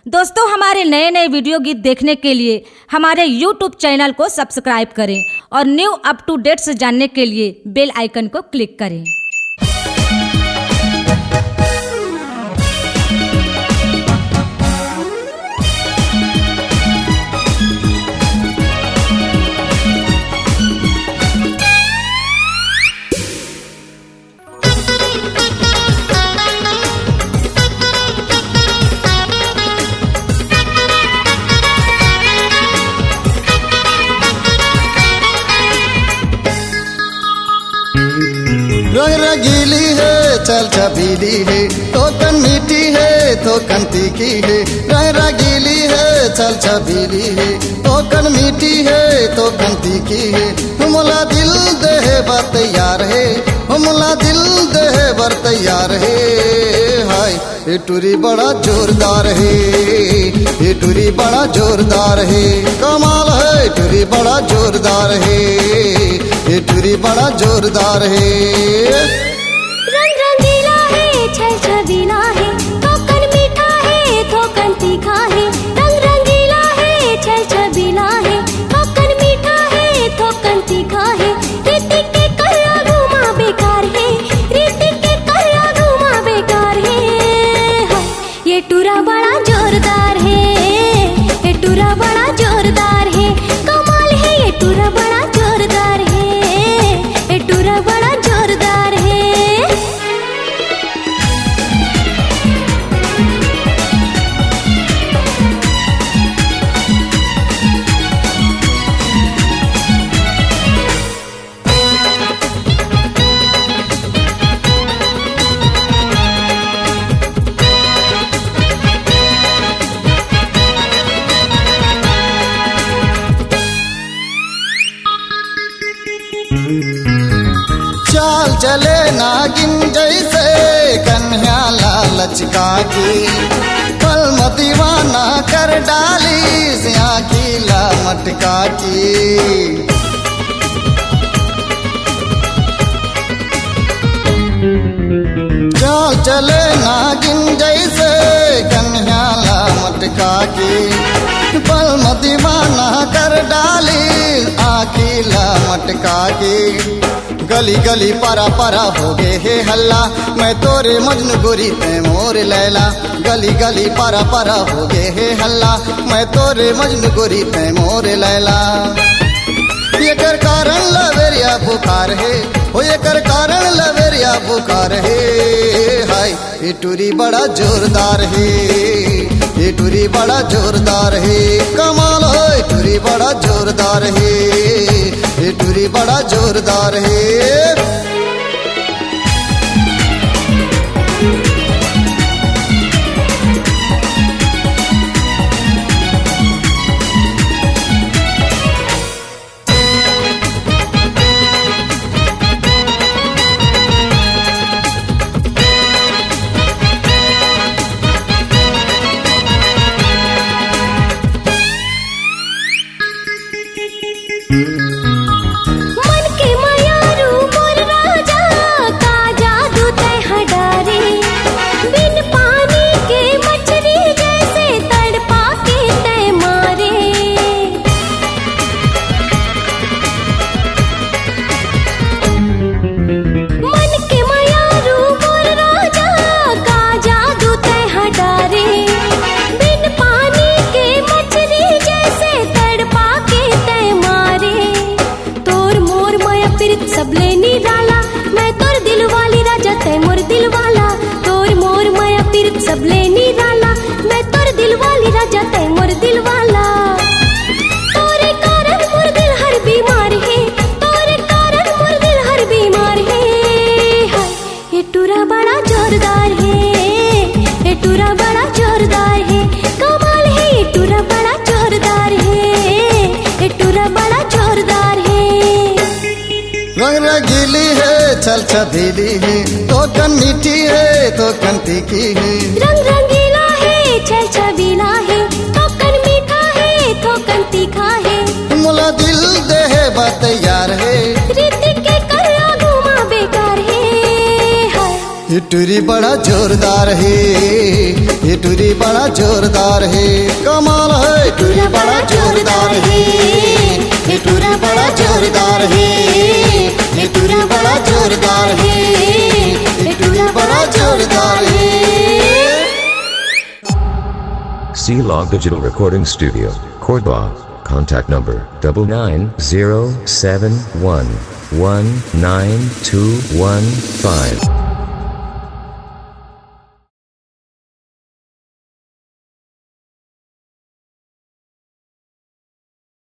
दोस्तों, हमारे नए नए वीडियो गीत देखने के लिए हमारे YouTube चैनल को सब्सक्राइब करें और न्यू अप टू डेट्स जानने के लिए बेल आइकन को क्लिक करें। रंग रंगीली है चल छबीली है, टोकन मीठी है टोकन तीखी है। रंग रंगीली है चल छबीली है, टोकन मीठी है टोकन तीखी है। हमला दिल दे बर तैयार है, हमला दिल दे बर तैयार है। हाय ये टूरी बड़ा जोरदार है, ये टूरी बड़ा जोरदार है। कमाल है टूरी बड़ा जोरदार है, ये टूरी बड़ा जोरदार है। रंग रंगीला है छल छबीला है, टोकन मीठा है टोकन तीखा है। रंग रंगीला है छल छबीला है, टोकन मीठा है टोकन तीखा है। रीति के कल्ला घुमा बेकार है, रीति के कल्ला घुमा बेकार है। ये टूरा बड़ा जोरदार है, ये टूरा बड़ा जोरदार है। कमाल है ये टूरा बड़ा जोरदार है, ये टूरा बड़ा जोरदार है। चाल चले नागिन जैसे कन्या लालचका की, कल दीवाना कर डाली सिया की ला मटका की। चाल चले नागिन जैसे कन्या ला मटका की, पल दीवाना कर डाली आखिला मटका की। गली गली परा परा हो गए हे हल्ला, मैं तोरे मजनू गोरी ते मोर लैला। गली गली परा परा हो गए हे हल्ला, मैं तोरे मजनू गोरी ते मोर लैला। ये कर कारण लवेरिया बुखार है, हो ये कर कारण लवेरिया बुखार है। हाय ये टूरी बड़ा जोरदार है, ये टूरी बड़ा जोरदार है। कमाल है टूरी बड़ा जोरदार है, ये टूरी बड़ा जोरदार है। मन के मयारू मोर राजा का जादू तय हडारे। बिन पानी के मछली जैसे तड़पा के तय मारे। मन के मयारू मोर राजा का जादू तय हडारे। बिन पानी के मछली जैसे तड़पा के तय मारे। तोर मोर माया पीरित सब ले निराला, मैं तोर दिल वाली राजा तै मोर दिल वाला। तोर मोर माया पीरित सब ले निराला, मैं तोर दिल वाली राजा तै मोर दिल वाला। तोरे कारण मोर दिल हर बीमार है, तोरे कारण मोर दिल हर बीमार है। हाय ये टूरा बड़ा जोरदार है, ये टूरा बड़ा जोरदार है। कमाल है ये टूरा बड़ा जोरदार है, ये टूरा बड़ा जोरदार है। रंग रंगीली है चल छबीली है, टोकन मीठी है टोकन तीखी है। रंग रंगीला है छल छबीला है, टोकन मीठा है टोकन तीखा है। मुला दिल दे बर तैयार है, रीति के कल्ला घुमा बेकार है। हाय ये टूरी बड़ा जोरदार है, ये टूरी बड़ा जोरदार है, कमाल है टूरी बड़ा जोरदार है, ये टूरी बड़ा जोरदार है, ये टूरी बड़ा जोरदार है, ये टूरी बड़ा जोरदार है। C-Log Digital Recording Studio, Cordoba. Contact number 9907119215.